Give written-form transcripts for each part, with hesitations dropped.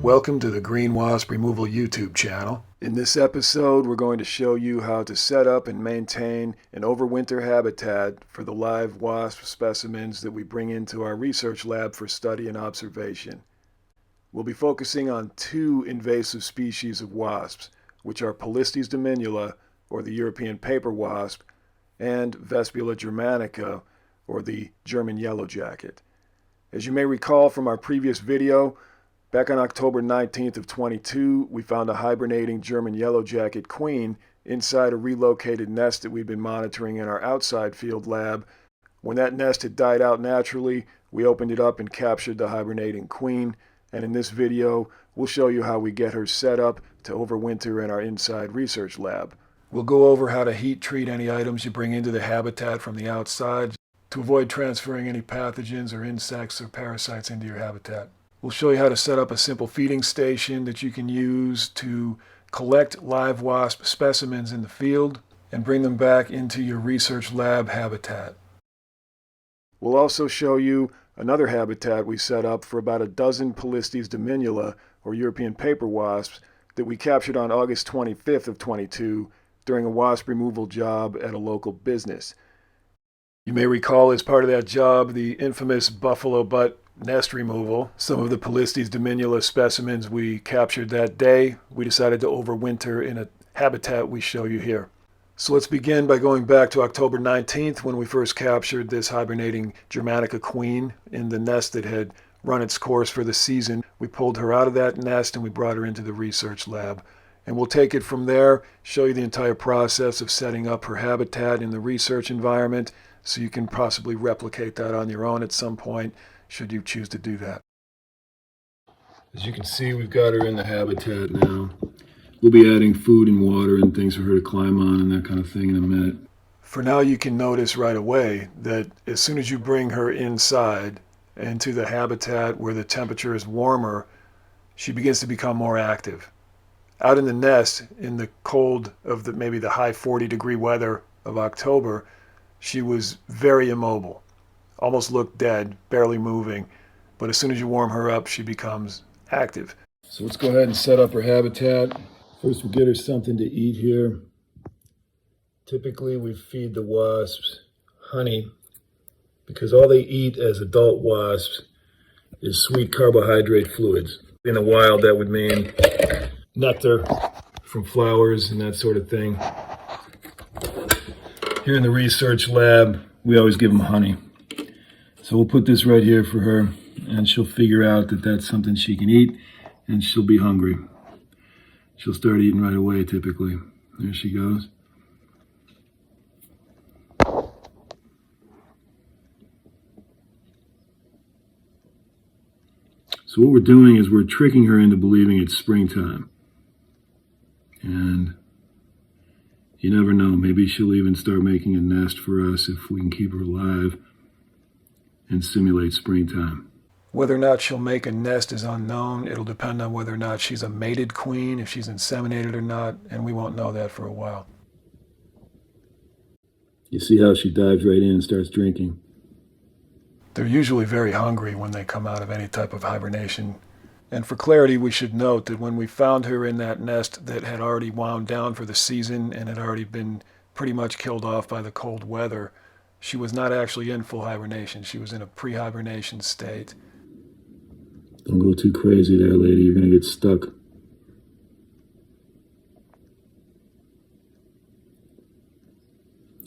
Welcome to the Green Wasp Removal YouTube channel. In this episode, we're going to show you how to set up and maintain an overwinter habitat for the live wasp specimens that we bring into our research lab for study and observation. We'll be focusing on two invasive species of wasps, which are Polistes Dominula, or the European Paper Wasp, and Vespula Germanica, or the German Yellowjacket. As you may recall from our previous video, back on October 19th of 22, we found a hibernating German Yellowjacket Queen inside a relocated nest that we'd been monitoring in our outside field lab. When that nest had died out naturally, we opened it up and captured the hibernating queen. And in this video, we'll show you how we get her set up to overwinter in our inside research lab. We'll go over how to heat treat any items you bring into the habitat from the outside to avoid transferring any pathogens or insects or parasites into your habitat. We'll show you how to set up a simple feeding station that you can use to collect live wasp specimens in the field and bring them back into your research lab habitat. We'll also show you another habitat we set up for about a dozen Polistes Dominula, or European Paper Wasps, that we captured on August 25th of 22 during a wasp removal job at a local business. You may recall as part of that job the infamous buffalo butt nest removal. Some of the Polistes Dominula specimens we captured that day, we decided to overwinter in a habitat we show you here. So let's begin by going back to October 19th when we first captured this hibernating Germanica Queen in the nest that had run its course for the season. We pulled her out of that nest and we brought her into the research lab. And we'll take it from there, show you the entire process of setting up her habitat in the research environment so you can possibly replicate that on your own at some point, should you choose to do that. As you can see, we've got her in the habitat now. We'll be adding food and water and things for her to climb on and that kind of thing in a minute. For now, you can notice right away that as soon as you bring her inside into the habitat where the temperature is warmer, she begins to become more active. Out in the nest, in the cold of maybe the high 40-degree weather of October, she was very immobile. Almost looked dead, barely moving, but as soon as you warm her up, she becomes active. So let's go ahead and set up her habitat. First, we'll get her something to eat here. Typically, we feed the wasps honey because all they eat as adult wasps is sweet carbohydrate fluids. In the wild, that would mean nectar from flowers and that sort of thing. Here in the research lab, we always give them honey. So we'll put this right here for her, and she'll figure out that that's something she can eat, and she'll be hungry. She'll start eating right away, typically. There she goes. So what we're doing is we're tricking her into believing it's springtime. And you never know, maybe she'll even start making a nest for us if we can keep her alive and simulate springtime. Whether or not she'll make a nest is unknown. It'll depend on whether or not she's a mated queen, if she's inseminated or not, and we won't know that for a while. You see how she dives right in and starts drinking. They're usually very hungry when they come out of any type of hibernation. And for clarity, we should note that when we found her in that nest that had already wound down for the season and had already been pretty much killed off by the cold weather, she was not actually in full hibernation. She was in a pre-hibernation state. Don't go too crazy there, lady. You're going to get stuck.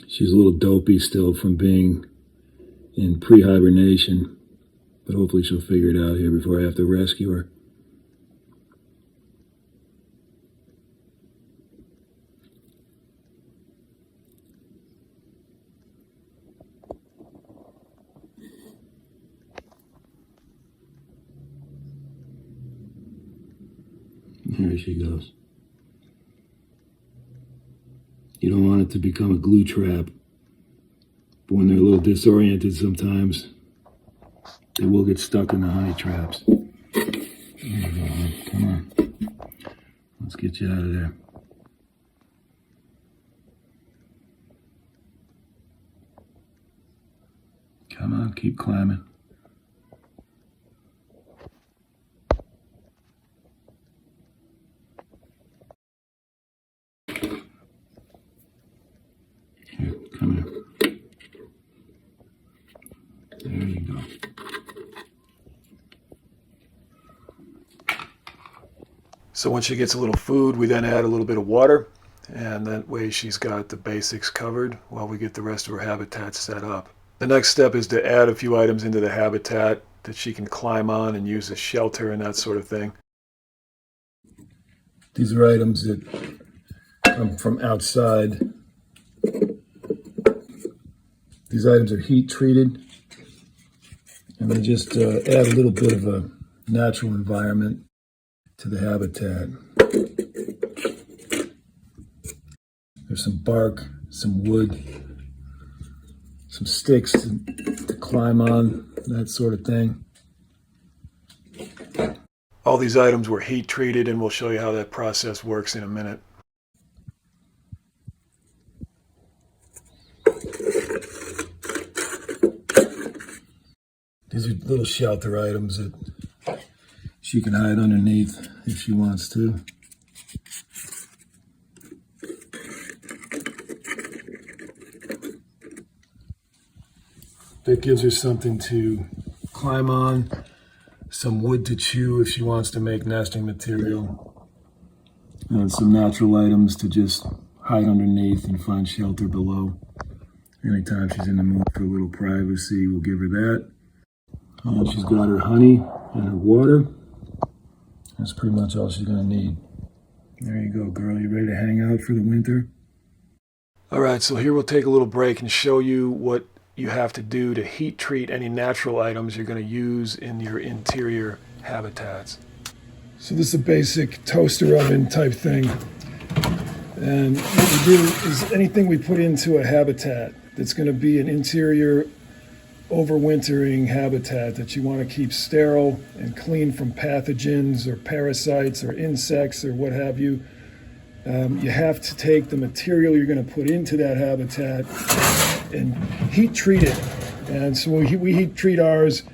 She's a little dopey still from being in pre-hibernation, but hopefully she'll figure it out here before I have to rescue her. There she goes. You don't want it to become a glue trap. But when they're a little disoriented sometimes, they will get stuck in the honey traps. There you go, hon. Come on. Let's get you out of there. Come on, keep climbing. There you go. So once she gets a little food, we then add a little bit of water, and that way she's got the basics covered while we get the rest of her habitat set up. The next step is to add a few items into the habitat that she can climb on and use as shelter and that sort of thing. These are items that come from outside. These items are heat treated, and they just add a little bit of a natural environment to the habitat. There's some bark, some wood, some sticks to climb on, that sort of thing. All these items were heat treated, and we'll show you how that process works in a minute. These are little shelter items that she can hide underneath if she wants to. That gives her something to climb on, some wood to chew if she wants to make nesting material, and some natural items to just hide underneath and find shelter below. Anytime she's in the mood for a little privacy, we'll give her that. And she's got her honey and her water. That's pretty much all she's going to need. There you go, girl. You ready to hang out for the winter? All right, so here we'll take a little break and show you what you have to do to heat treat any natural items you're going to use in your interior habitats. So this is a basic toaster oven type thing. And what we do is anything we put into a habitat that's going to be an interior overwintering habitat that you want to keep sterile and clean from pathogens or parasites or insects or what have you. You have to take the material you're going to put into that habitat and heat treat it. And so we heat treat ours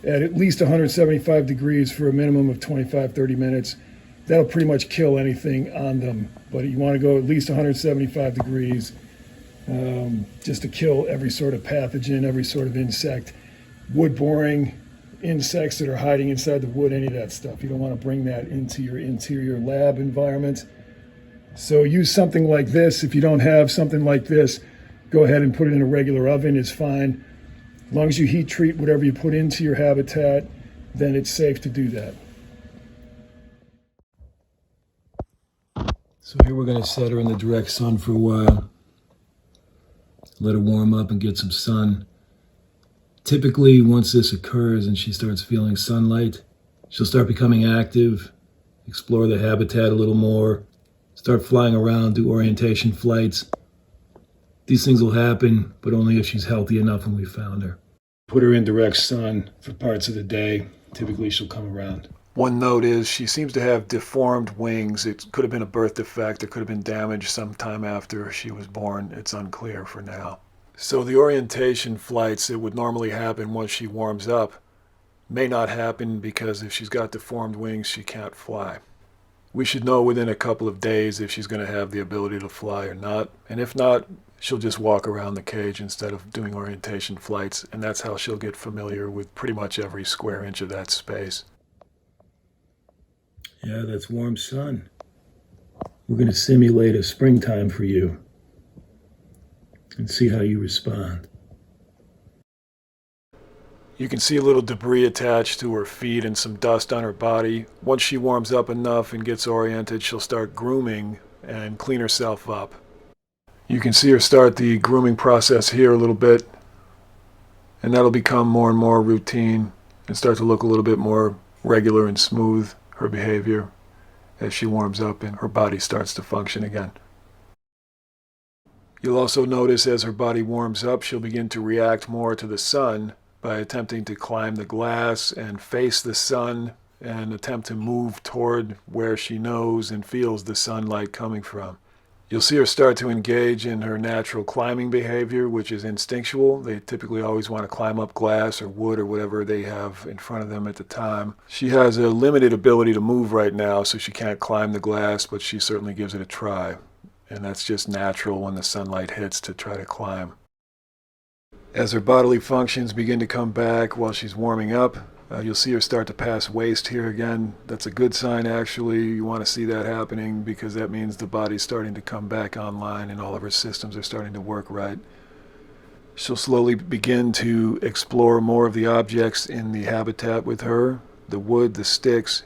at least 175 degrees for a minimum of 25-30 minutes. That'll pretty much kill anything on them, but you want to go at least 175 degrees just to kill every sort of pathogen, every sort of insect, wood boring, insects that are hiding inside the wood, any of that stuff. You don't want to bring that into your interior lab environment. So use something like this. If you don't have something like this, go ahead and put it in a regular oven, is fine. As long as you heat treat whatever you put into your habitat, then it's safe to do that. So here we're going to set her in the direct sun for a while. Let her warm up and get some sun. Typically, once this occurs and she starts feeling sunlight, she'll start becoming active, explore the habitat a little more, start flying around, do orientation flights. These things will happen, but only if she's healthy enough when we found her. Put her in direct sun for parts of the day. Typically, she'll come around. One note is she seems to have deformed wings. It could have been a birth defect. It could have been damaged sometime after she was born. It's unclear for now. So the orientation flights that would normally happen once she warms up may not happen because if she's got deformed wings, she can't fly. We should know within a couple of days if she's going to have the ability to fly or not. And if not, she'll just walk around the cage instead of doing orientation flights. And that's how she'll get familiar with pretty much every square inch of that space. Yeah, that's warm sun. We're going to simulate a springtime for you and see how you respond. You can see a little debris attached to her feet and some dust on her body. Once she warms up enough and gets oriented, she'll start grooming and clean herself up. You can see her start the grooming process here a little bit, and that'll become more and more routine and start to look a little bit more regular and smooth, her behavior, as she warms up and her body starts to function again. You'll also notice as her body warms up, she'll begin to react more to the sun by attempting to climb the glass and face the sun and attempt to move toward where she knows and feels the sunlight coming from. You'll see her start to engage in her natural climbing behavior, which is instinctual. They typically always want to climb up glass or wood or whatever they have in front of them at the time. She has a limited ability to move right now, so she can't climb the glass, but she certainly gives it a try. And that's just natural when the sunlight hits to try to climb. As her bodily functions begin to come back while she's warming up, you'll see her start to pass waste here again. That's a good sign, actually. You want to see that happening because that means the body's starting to come back online and all of her systems are starting to work right. She'll slowly begin to explore more of the objects in the habitat with her, the wood, the sticks,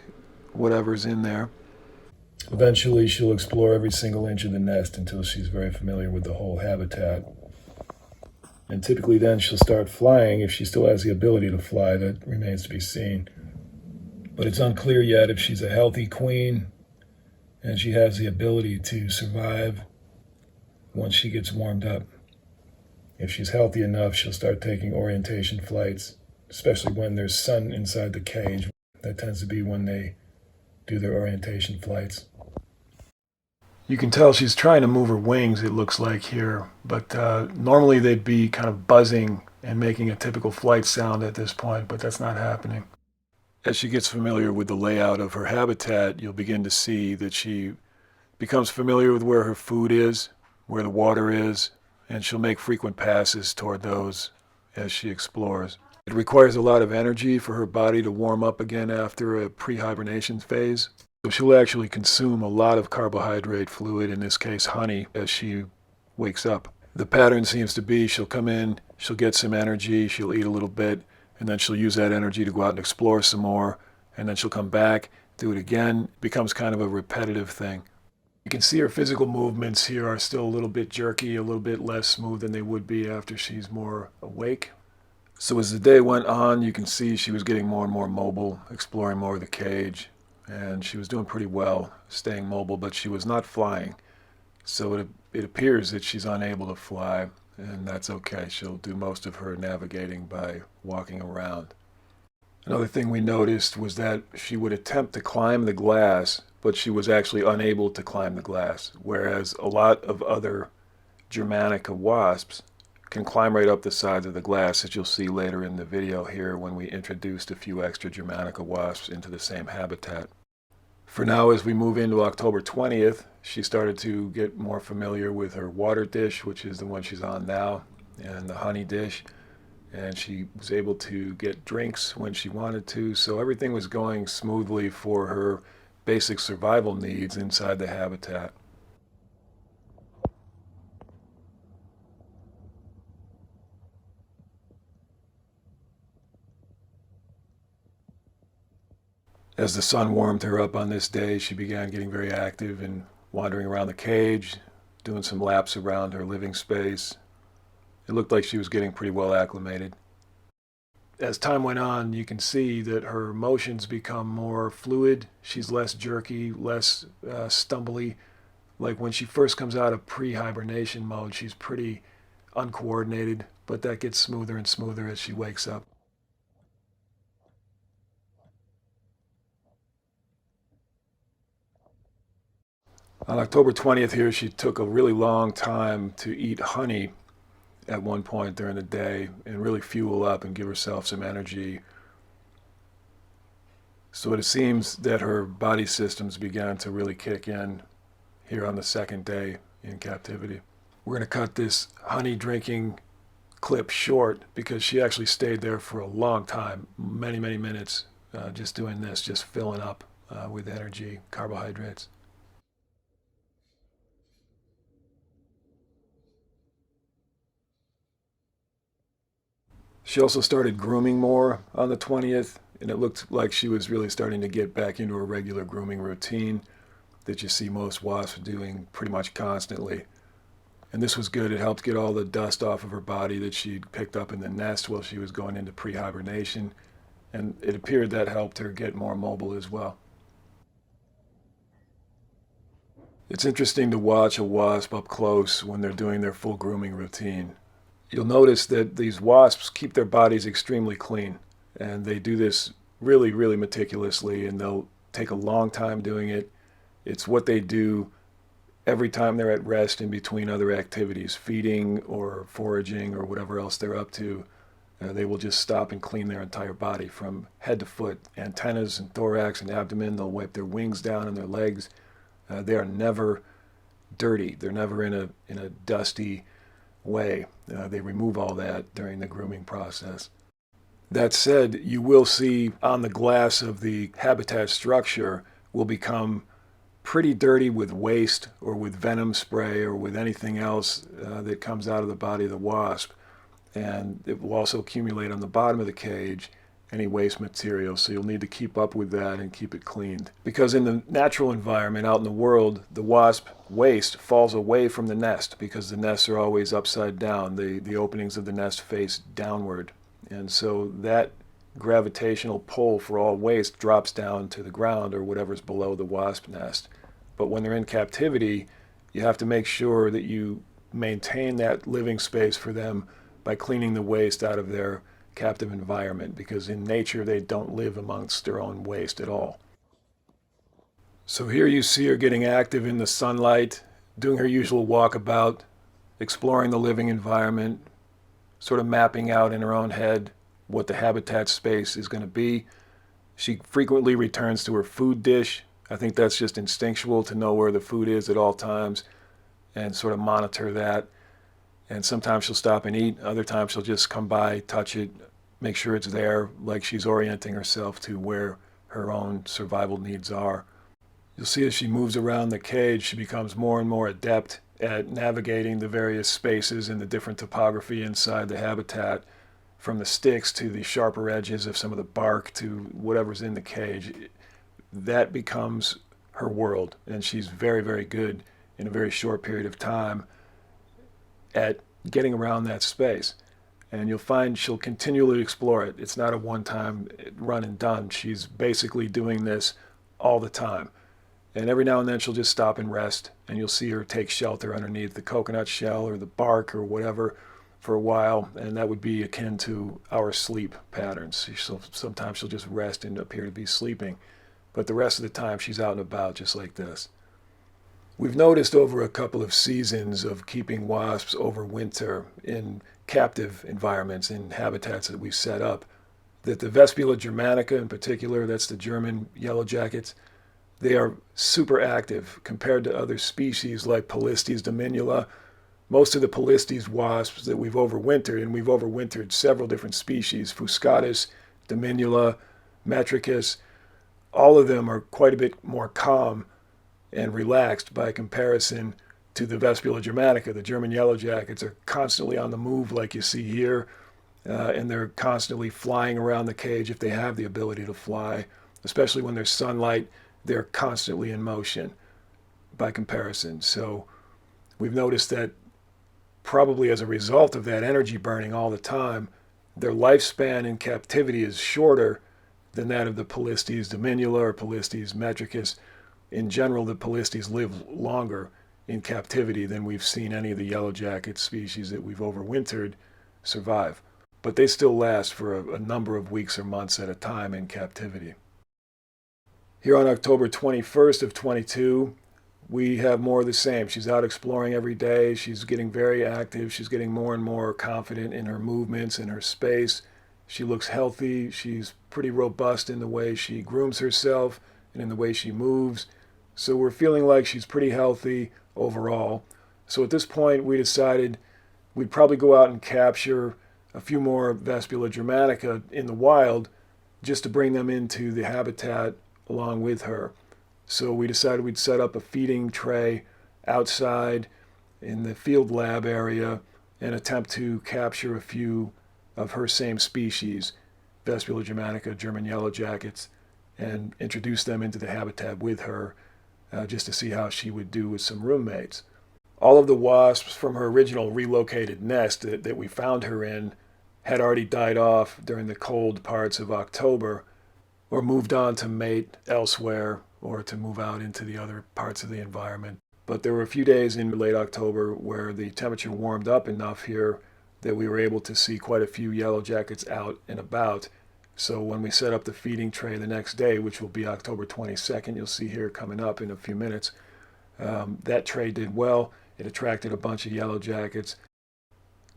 whatever's in there. Eventually, she'll explore every single inch of the nest until she's very familiar with the whole habitat. And typically then she'll start flying. If she still has the ability to fly, that remains to be seen. But it's unclear yet if she's a healthy queen and she has the ability to survive once she gets warmed up. If she's healthy enough, she'll start taking orientation flights, especially when there's sun inside the cage. That tends to be when they do their orientation flights. You can tell she's trying to move her wings, it looks like here, but normally they'd be kind of buzzing and making a typical flight sound at this point, but that's not happening. As she gets familiar with the layout of her habitat, you'll begin to see that she becomes familiar with where her food is, where the water is, and she'll make frequent passes toward those as she explores. It requires a lot of energy for her body to warm up again after a pre-hibernation phase. So she'll actually consume a lot of carbohydrate fluid, in this case honey, as she wakes up. The pattern seems to be she'll come in, she'll get some energy, she'll eat a little bit, and then she'll use that energy to go out and explore some more, and then she'll come back, do it again. It becomes kind of a repetitive thing. You can see her physical movements here are still a little bit jerky, a little bit less smooth than they would be after she's more awake. So as the day went on, you can see she was getting more and more mobile, exploring more of the cage, and she was doing pretty well, staying mobile, but she was not flying. So it appears that she's unable to fly, and that's okay. She'll do most of her navigating by walking around. Another thing we noticed was that she would attempt to climb the glass, but she was actually unable to climb the glass, whereas a lot of other Germanica wasps can climb right up the sides of the glass, as you'll see later in the video here when we introduced a few extra Germanica wasps into the same habitat. For now, as we move into October 20th, she started to get more familiar with her water dish, which is the one she's on now, and the honey dish, and she was able to get drinks when she wanted to, so everything was going smoothly for her basic survival needs inside the habitat. As the sun warmed her up on this day, she began getting very active and wandering around the cage, doing some laps around her living space. It looked like she was getting pretty well acclimated. As time went on, you can see that her motions become more fluid. She's less jerky, less stumbly. Like when she first comes out of pre-hibernation mode, she's pretty uncoordinated, but that gets smoother and smoother as she wakes up. On October 20th here, she took a really long time to eat honey at one point during the day and really fuel up and give herself some energy. So it seems that her body systems began to really kick in here on the second day in captivity. We're going to cut this honey drinking clip short because she actually stayed there for a long time, many, many minutes, just doing this, just filling up with energy, carbohydrates. She also started grooming more on the 20th, and it looked like she was really starting to get back into a regular grooming routine that you see most wasps doing pretty much constantly. And this was good. It helped get all the dust off of her body that she'd picked up in the nest while she was going into pre-hibernation, and it appeared that helped her get more mobile as well. It's interesting to watch a wasp up close when they're doing their full grooming routine. You'll notice that these wasps keep their bodies extremely clean, and they do this really, really meticulously, and they'll take a long time doing it. It's what they do every time they're at rest in between other activities, feeding or foraging or whatever else they're up to. They will just stop and clean their entire body from head to foot, antennas and thorax and abdomen. They'll wipe their wings down and their legs. They are never dirty. They're never in a dusty way. They remove all that during the grooming process. That said, you will see on the glass of the habitat structure will become pretty dirty with waste or with venom spray or with anything else that comes out of the body of the wasp. And it will also accumulate on the bottom of the cage any waste material. So you'll need to keep up with that and keep it cleaned. Because in the natural environment out in the world, the wasp waste falls away from the nest because the nests are always upside down. The openings of the nest face downward. And so that gravitational pull for all waste drops down to the ground or whatever's below the wasp nest. But when they're in captivity, you have to make sure that you maintain that living space for them by cleaning the waste out of their captive environment, because in nature they don't live amongst their own waste at all. So here you see her getting active in the sunlight, doing her usual walkabout, exploring the living environment, sort of mapping out in her own head what the habitat space is going to be. She frequently returns to her food dish. I think that's just instinctual to know where the food is at all times and sort of monitor that. And sometimes she'll stop and eat. Other times she'll just come by, touch it, make sure it's there, like she's orienting herself to where her own survival needs are. You'll see as she moves around the cage, she becomes more and more adept at navigating the various spaces and the different topography inside the habitat, from the sticks to the sharper edges of some of the bark to whatever's in the cage. That becomes her world, and she's very, very good in a very short period of time at getting around that space. And you'll find she'll continually explore it. It's not a one-time run and done. She's basically doing this all the time. And every now and then she'll just stop and rest, and you'll see her take shelter underneath the coconut shell or the bark or whatever for a while, and that would be akin to our sleep patterns. Sometimes she'll just rest and appear to be sleeping, but the rest of the time she's out and about just like this. We've noticed over a couple of seasons of keeping wasps over winter in captive environments, in habitats that we've set up, that the Vespula Germanica in particular, that's the German Yellowjackets, they are super active compared to other species like Polistes Dominula. Most of the Polistes wasps that we've overwintered, and we've overwintered several different species, Fuscatus, Dominula, Metricus, all of them are quite a bit more calm and relaxed by comparison to the Vespula Germanica. The German Yellowjackets are constantly on the move like you see here, and they're constantly flying around the cage if they have the ability to fly, especially when there's sunlight. They're constantly in motion by comparison. So we've noticed that probably as a result of that energy burning all the time, their lifespan in captivity is shorter than that of the Polistes Dominula or Polistes metricus. In general, the Polistes live longer in captivity than we've seen any of the yellowjacket species that we've overwintered survive. But they still last for a number of weeks or months at a time in captivity. Here on October 21st of 22, we have more of the same. She's out exploring every day. She's getting very active. She's getting more and more confident in her movements, in her space. She looks healthy. She's pretty robust in the way she grooms herself and in the way she moves. So we're feeling like she's pretty healthy overall. So at this point, we decided we'd probably go out and capture a few more Vespula Germanica in the wild just to bring them into the habitat along with her. So we decided we'd set up a feeding tray outside in the field lab area and attempt to capture a few of her same species, Vespula Germanica, German Yellowjackets, and introduce them into the habitat with her just to see how she would do with some roommates. All of the wasps from her original relocated nest that we found her in had already died off during the cold parts of October, or moved on to mate elsewhere or to move out into the other parts of the environment. But there were a few days in late October where the temperature warmed up enough here that we were able to see quite a few yellowjackets out and about. So when we set up the feeding tray the next day, which will be October 22nd, you'll see here coming up in a few minutes, that tray did well. It attracted a bunch of yellowjackets.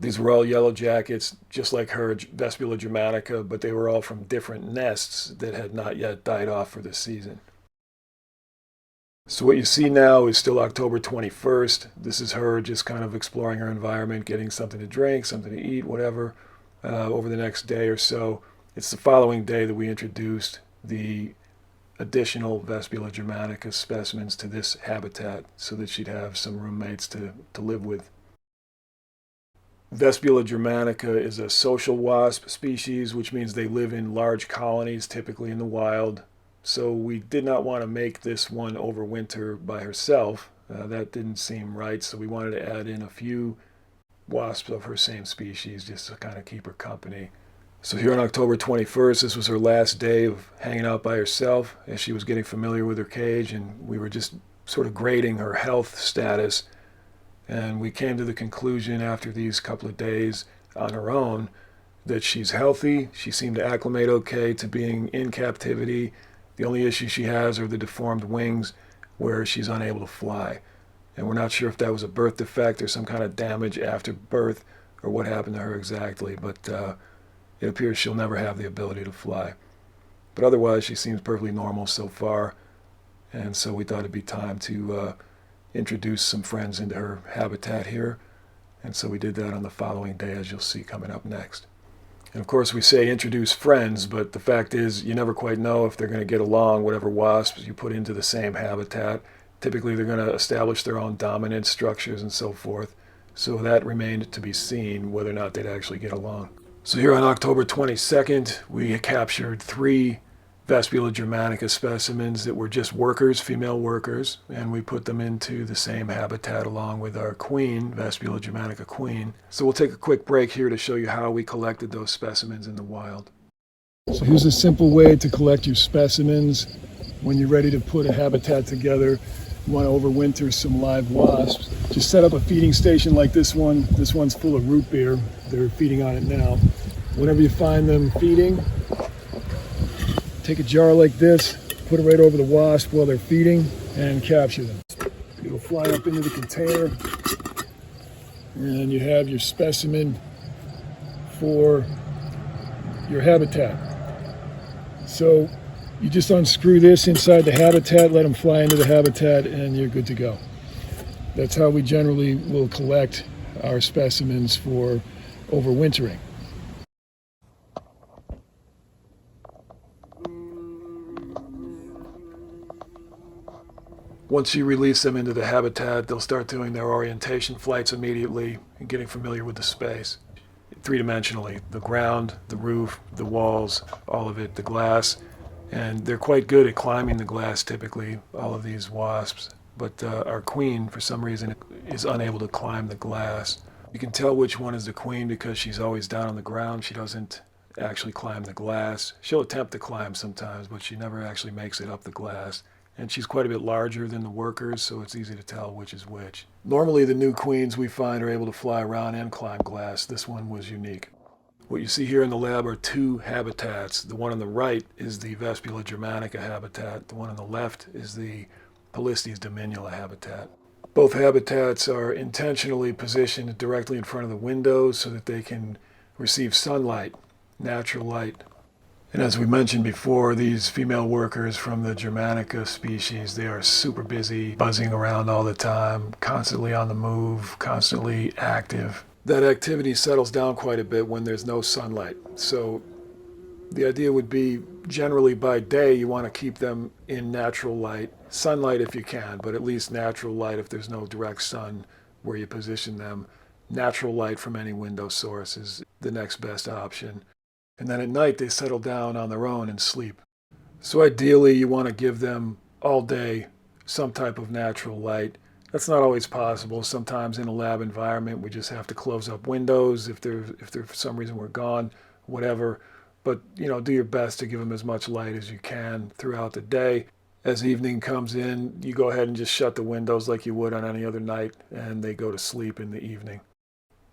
These were all yellowjackets, just like her Vespula Germanica, but they were all from different nests that had not yet died off for the season. So what you see now is still October 21st. This is her just kind of exploring her environment, getting something to drink, something to eat, whatever, over the next day or so. It's the following day that we introduced the additional Vespula Germanica specimens to this habitat so that she'd have some roommates to live with. Vespula Germanica is a social wasp species, which means they live in large colonies, typically in the wild. So we did not want to make this one overwinter by herself. That didn't seem right, so we wanted to add in a few wasps of her same species just to kind of keep her company. So here on October 21st, this was her last day of hanging out by herself as she was getting familiar with her cage, and we were just sort of grading her health status. And we came to the conclusion after these couple of days on her own that she's healthy. She seemed to acclimate okay to being in captivity. The only issue she has are the deformed wings where she's unable to fly. And we're not sure if that was a birth defect or some kind of damage after birth or what happened to her exactly, but it appears she'll never have the ability to fly. But otherwise, she seems perfectly normal so far. And so we thought it'd be time to introduce some friends into her habitat here. And so we did that on the following day, as you'll see coming up next. And of course, we say introduce friends, but the fact is you never quite know if they're going to get along, whatever wasps you put into the same habitat. Typically, they're going to establish their own dominant structures and so forth. So that remained to be seen whether or not they'd actually get along. So here on October 22nd, we captured 3 Vespula Germanica specimens that were just workers, female workers, and we put them into the same habitat along with our queen, Vespula Germanica Queen. So we'll take a quick break here to show you how we collected those specimens in the wild. So here's a simple way to collect your specimens when you're ready to put a habitat together. You want to overwinter some live wasps. Just set up a feeding station like this one. This one's full of root beer. They're feeding on it now. Whenever you find them feeding, take a jar like this, put it right over the wasp while they're feeding, and capture them. It'll fly up into the container, and you have your specimen for your habitat. So you just unscrew this inside the habitat, let them fly into the habitat, and you're good to go. That's how we generally will collect our specimens for overwintering. Once you release them into the habitat, they'll start doing their orientation flights immediately and getting familiar with the space. 3-dimensionally, the ground, the roof, the walls, all of it, the glass. And they're quite good at climbing the glass typically, all of these wasps. But our queen, for some reason, is unable to climb the glass. You can tell which one is the queen because she's always down on the ground. She doesn't actually climb the glass. She'll attempt to climb sometimes, but she never actually makes it up the glass. And she's quite a bit larger than the workers, so it's easy to tell which is which. Normally, the new queens we find are able to fly around and climb glass. This one was unique. What you see here in the lab are 2 habitats. The one on the right is the Vespula Germanica habitat. The one on the left is the Polistes Dominula habitat. Both habitats are intentionally positioned directly in front of the windows so that they can receive sunlight, natural light. And as we mentioned before, these female workers from the Germanica species, they are super busy, buzzing around all the time, constantly on the move, constantly active. That activity settles down quite a bit when there's no sunlight. So the idea would be generally by day you want to keep them in natural light, sunlight if you can, but at least natural light if there's no direct sun where you position them. Natural light from any window source is the next best option. And then at night they settle down on their own and sleep. So ideally you want to give them all day some type of natural light. That's not always possible. Sometimes in a lab environment we just have to close up windows if they're for some reason we're gone, whatever. But do your best to give them as much light as you can throughout the day. As evening comes in, you go ahead and just shut the windows like you would on any other night, and they go to sleep in the evening.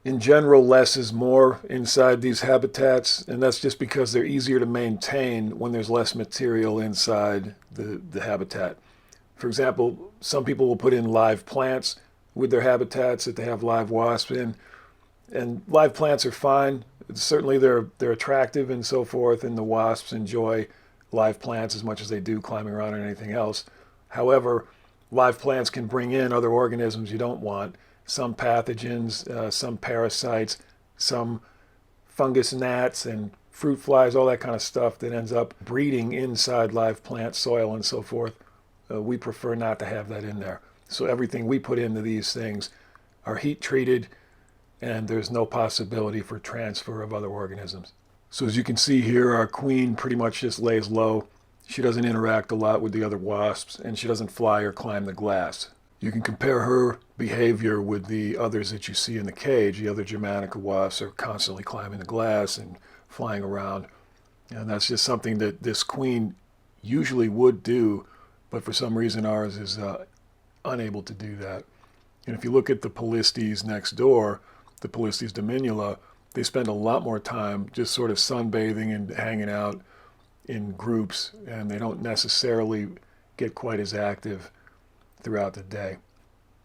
In general, less is more inside these habitats, and that's just because they're easier to maintain when there's less material inside the habitat. For example, some people will put in live plants with their habitats that they have live wasps in, and live plants are fine. Certainly they're attractive and so forth, and the wasps enjoy live plants as much as they do climbing around or anything else. However, Live plants can bring in other organisms you don't want, some pathogens, some parasites, some fungus gnats and fruit flies, all that kind of stuff that ends up breeding inside live plant soil and so forth. We prefer not to have that in there. So everything we put into these things are heat treated, and there's no possibility for transfer of other organisms. So as you can see here, our queen pretty much just lays low. She doesn't interact a lot with the other wasps, and she doesn't fly or climb the glass. You can compare her behavior with the others that you see in the cage. The other Germanica wasps are constantly climbing the glass and flying around. And that's just something that this queen usually would do, but for some reason ours is unable to do that. And if you look at the Polistes next door, the Polistes Dominula, they spend a lot more time just sort of sunbathing and hanging out in groups, and they don't necessarily get quite as active throughout the day.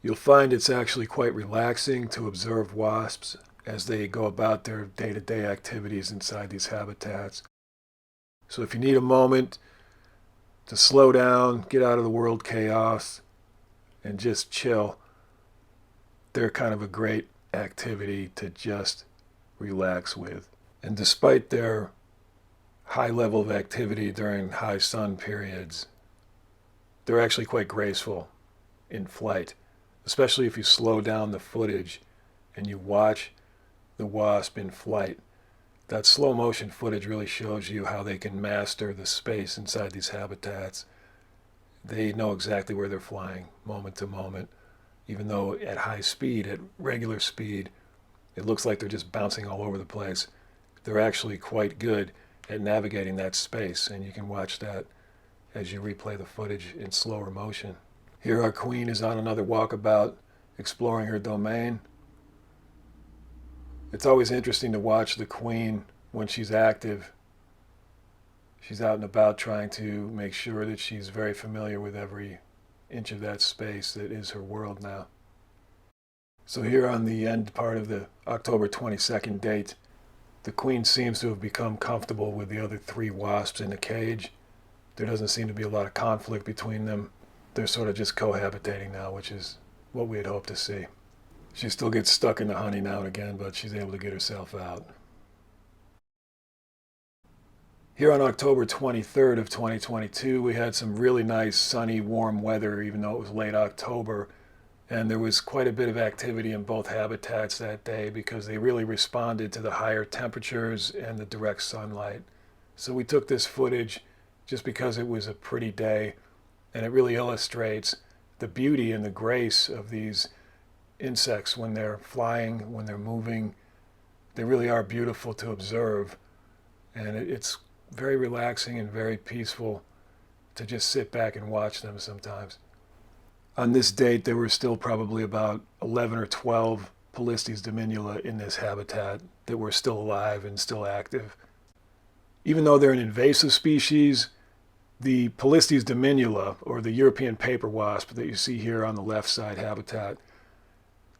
You'll find it's actually quite relaxing to observe wasps as they go about their day-to-day activities inside these habitats. So if you need a moment to slow down, get out of the world chaos, and just chill, they're kind of a great activity to just relax with. And despite their high level of activity during high sun periods, they're actually quite graceful in flight, especially if you slow down the footage and you watch the wasp in flight. That slow motion footage really shows you how they can master the space inside these habitats. They know exactly where they're flying moment to moment, even though at high speed, at regular speed, it looks like they're just bouncing all over the place. They're actually quite good at navigating that space, and you can watch that as you replay the footage in slower motion. Here our queen is on another walkabout, exploring her domain. It's always interesting to watch the queen when she's active. She's out and about trying to make sure that she's very familiar with every inch of that space that is her world now. So here on the end part of the October 22nd date, the queen seems to have become comfortable with the other three wasps in the cage. There doesn't seem to be a lot of conflict between them. They're sort of just cohabitating now, which is what we had hoped to see. She still gets stuck in the honey now and again, but she's able to get herself out. Here on October 23rd of 2022, we had some really nice sunny, warm weather, even though it was late October. And there was quite a bit of activity in both habitats that day because they really responded to the higher temperatures and the direct sunlight. So we took this footage just because it was a pretty day, and it really illustrates the beauty and the grace of these insects when they're flying, when they're moving. They really are beautiful to observe, and it's very relaxing and very peaceful to just sit back and watch them sometimes. On this date, there were still probably about 11 or 12 Polistes Dominula in this habitat that were still alive and still active. Even though they're an invasive species, the Polistes Dominula, or the European Paper Wasp that you see here on the left side habitat,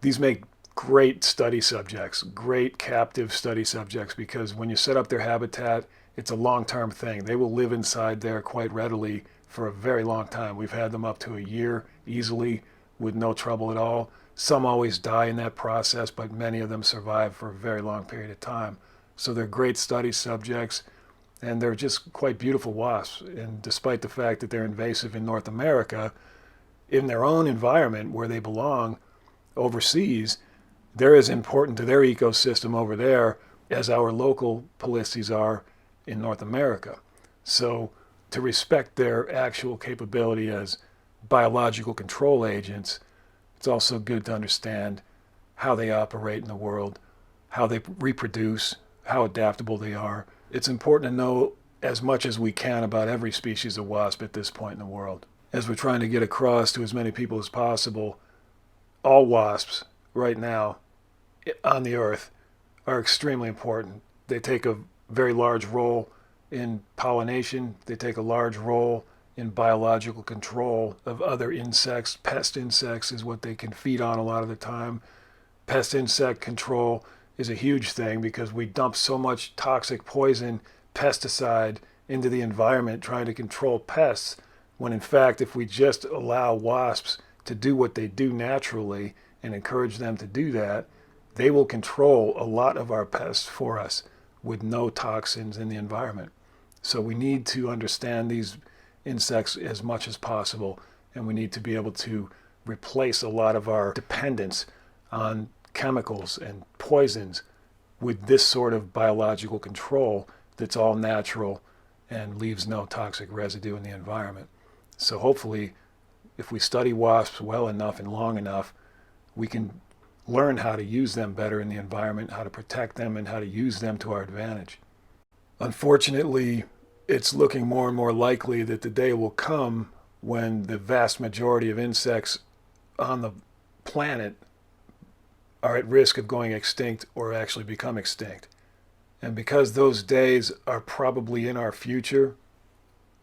these make great study subjects, great captive study subjects, because when you set up their habitat, it's a long-term thing. They will live inside there quite readily for a very long time. We've had them up to a year easily with no trouble at all. Some always die in that process, but many of them survive for a very long period of time. So they're great study subjects, and they're just quite beautiful wasps. And despite the fact that they're invasive in North America, in their own environment where they belong overseas, they're as important to their ecosystem over there as our local Polistes are in North America. So to respect their actual capability as biological control agents, it's also good to understand how they operate in the world, how they reproduce, how adaptable they are. It's important to know as much as we can about every species of wasp at this point in the world. As we're trying to get across to as many people as possible, all wasps right now on the earth are extremely important. They take a very large role in pollination. They take a large role in biological control of other insects. Pest insects is what they can feed on a lot of the time. Pest insect control is a huge thing because we dump so much toxic poison, pesticide into the environment trying to control pests when in fact, if we just allow wasps to do what they do naturally and encourage them to do that, they will control a lot of our pests for us with no toxins in the environment. So we need to understand these insects as much as possible, and we need to be able to replace a lot of our dependence on chemicals and poisons with this sort of biological control that's all natural and leaves no toxic residue in the environment. So hopefully, if we study wasps well enough and long enough, we can learn how to use them better in the environment, how to protect them, and how to use them to our advantage. Unfortunately, it's looking more and more likely that the day will come when the vast majority of insects on the planet are at risk of going extinct or actually become extinct. And because those days are probably in our future,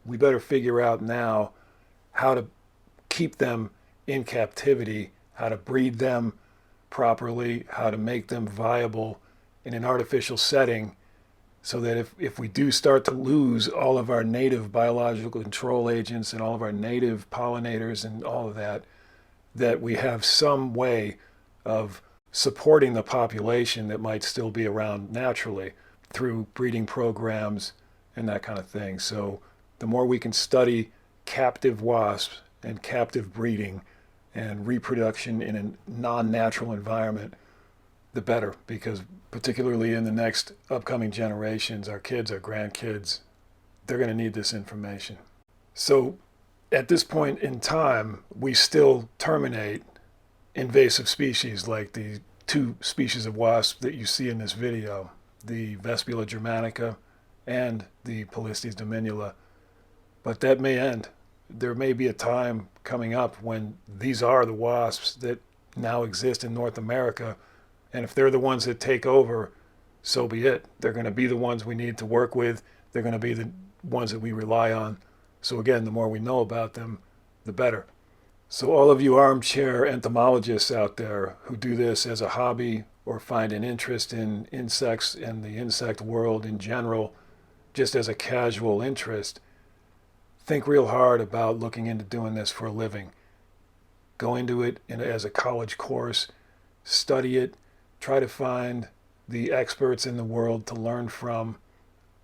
we better figure out now how to keep them in captivity, how to breed them properly, how to make them viable in an artificial setting, so that if we do start to lose all of our native biological control agents and all of our native pollinators and all of that, that we have some way of supporting the population that might still be around naturally through breeding programs and that kind of thing. So the more we can study captive wasps and captive breeding and reproduction in a non-natural environment, the better, because particularly in the next upcoming generations, our kids, our grandkids, they're going to need this information. So at this point in time, we still terminate invasive species like the two species of wasp that you see in this video, the Vespula Germanica and the Polistes Dominula. But that may end. There may be a time coming up when these are the wasps that now exist in North America, and if they're the ones that take over, so be it. They're going to be the ones we need to work with. They're going to be the ones that we rely on. So again, the more we know about them, the better. So all of you armchair entomologists out there who do this as a hobby or find an interest in insects and the insect world in general, just as a casual interest, think real hard about looking into doing this for a living. Go into it as a college course, study it, try to find the experts in the world to learn from,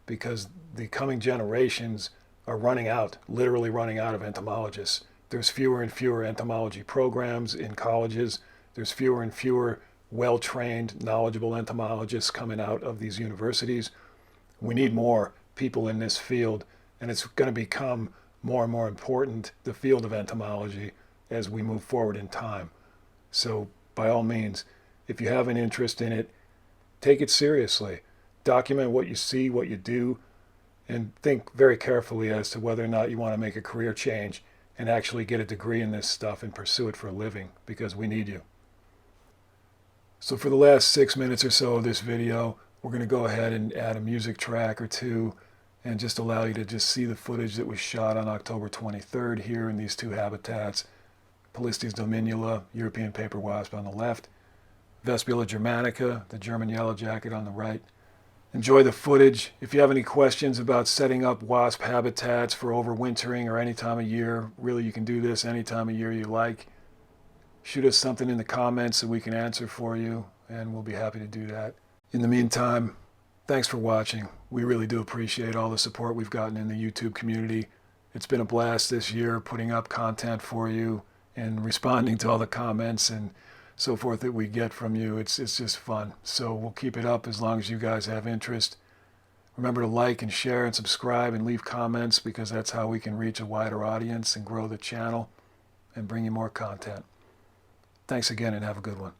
because the coming generations are running out, literally running out of entomologists. There's fewer and fewer entomology programs in colleges. There's fewer and fewer well-trained, knowledgeable entomologists coming out of these universities. We need more people in this field, and it's going to become more and more important, the field of entomology, as we move forward in time. So by all means, if you have an interest in it, take it seriously. Document what you see, what you do, and think very carefully as to whether or not you want to make a career change and actually get a degree in this stuff and pursue it for a living, because we need you. So for the last 6 minutes or so of this video, we're going to go ahead and add a music track or two and just allow you to just see the footage that was shot on October 23rd here in these two habitats. Polistes Dominula, European Paper Wasp on the left, Vespula Germanica, the German Yellowjacket on the right. Enjoy the footage. If you have any questions about setting up wasp habitats for overwintering or any time of year, really you can do this any time of year you like. Shoot us something in the comments so we can answer for you, and we'll be happy to do that. In the meantime, thanks for watching. We really do appreciate all the support we've gotten in the YouTube community. It's been a blast this year putting up content for you and responding to all the comments and so forth that we get from you. It's just fun. So we'll keep it up as long as you guys have interest. Remember to like and share and subscribe and leave comments, because that's how we can reach a wider audience and grow the channel and bring you more content. Thanks again, and have a good one.